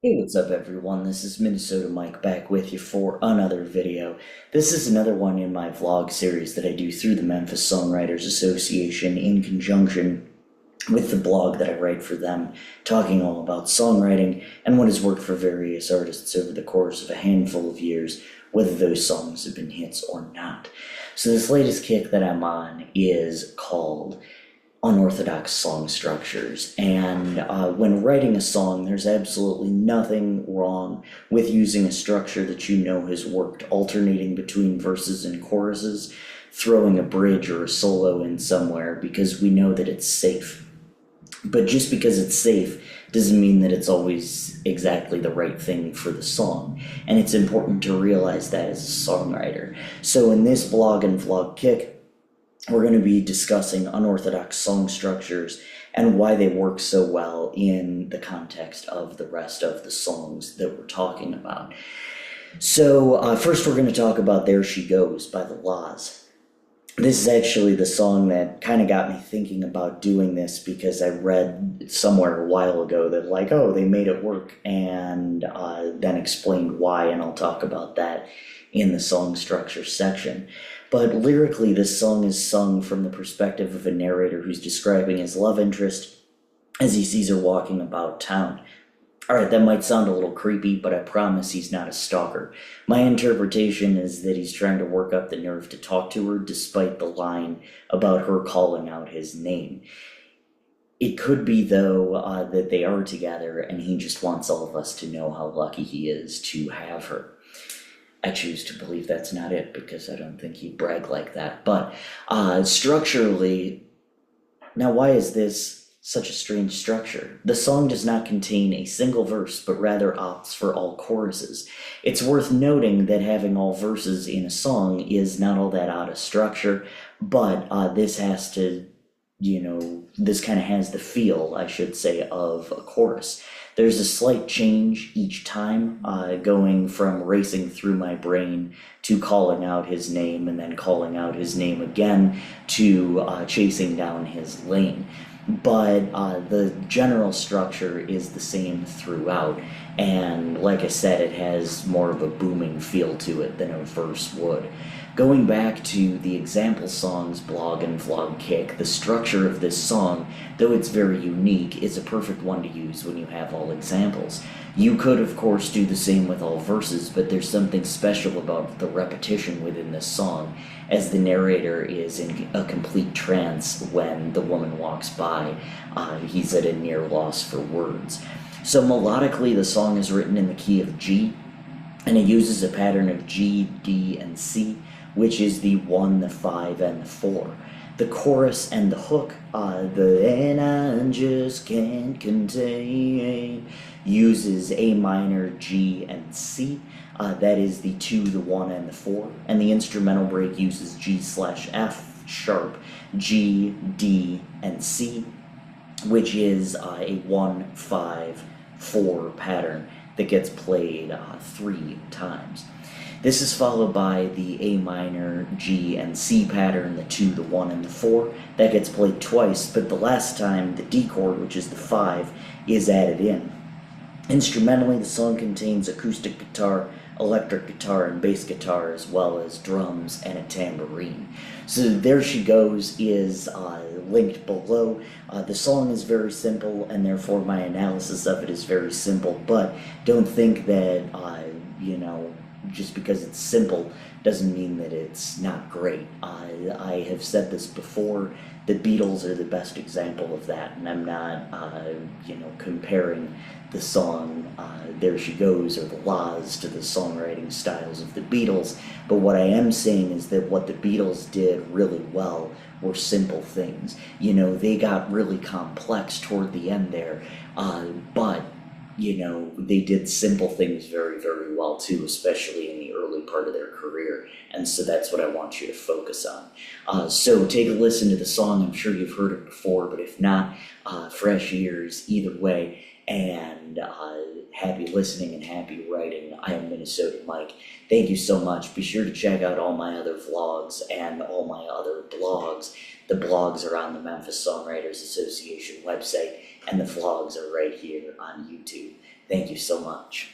Hey, what's up everyone? This is Minnesota Mike back with you for another video. This is another one in my vlog series that I do through the Memphis Songwriters Association in conjunction with the blog that I write for them, talking all about songwriting and what has worked for various artists over the course of a handful of years, whether those songs have been hits or not. So this latest kick that I'm on is called Unorthodox song structures. And when writing a song, there's absolutely nothing wrong with using a structure that you know has worked, alternating between verses and choruses, throwing a bridge or a solo in somewhere because we know that it's safe. But just because it's safe doesn't mean that it's always exactly the right thing for the song. And it's important to realize that as a songwriter. So in this blog and vlog kick, we're going to be discussing unorthodox song structures and why they work so well in the context of the rest of the songs that we're talking about. So first we're going to talk about There She Goes by the Laws. This is actually the song that kind of got me thinking about doing this because I read somewhere a while ago that like, oh, they made it work, and then explained why, and I'll talk about that in the song structure section. But lyrically, this song is sung from the perspective of a narrator who's describing his love interest as he sees her walking about town. Alright, that might sound a little creepy, but I promise he's not a stalker. My interpretation is that he's trying to work up the nerve to talk to her despite the line about her calling out his name. It could be, though, that they are together and he just wants all of us to know how lucky he is to have her. I choose to believe that's not it because I don't think he'd brag like that. But structurally, now why is this such a strange structure? The song does not contain a single verse, but rather opts for all choruses. It's worth noting that having all verses in a song is not all that out of structure, but this has to, this kind of has the feel, I should say, of a chorus. There's a slight change each time, going from racing through my brain to calling out his name and then calling out his name again to chasing down his lane. But the general structure is the same throughout, and like I said, it has more of a booming feel to it than a verse would. Going back to the example songs blog and vlog kick, the structure of this song, though it's very unique, is a perfect one to use when you have all examples. You could, of course, do the same with all verses, but there's something special about the repetition within this song, as the narrator is in a complete trance when the woman walks by. He's at a near loss for words. So melodically, the song is written in the key of G, and it uses a pattern of G, D, and C, which is the 1, the 5, and the 4. The chorus and the hook, the "and I just can't contain," uses A minor, G, and C. That is the 2, the 1, and the 4. And the instrumental break uses G/F sharp, G, D, and C, which is a 1, 5, 4 pattern that gets played 3 times. This is followed by the A minor, G, and C pattern, the 2, the 1, and the 4. That gets played twice, but the last time the D chord, which is the 5, is added in. Instrumentally, the song contains acoustic guitar, electric guitar, and bass guitar, as well as drums and a tambourine. So There She Goes is linked below. The song is very simple, and therefore my analysis of it is very simple, but don't think that, just because it's simple doesn't mean that it's not great. I have said this before, the Beatles are the best example of that, and I'm not, comparing the song There She Goes or The Laws to the songwriting styles of the Beatles, but what I am saying is that what the Beatles did really well were simple things. They got really complex toward the end there, but they did simple things very, very well too, especially in the early part of their career. And so that's what I want you to focus on. So take a listen to the song. I'm sure you've heard it before, but if not, fresh ears either way. And happy listening and happy writing. I am Minnesota Mike. Thank you so much. Be sure to check out all my other vlogs and all my other blogs. The blogs are on the Memphis Songwriters Association website, and the vlogs are right here on YouTube. Thank you so much.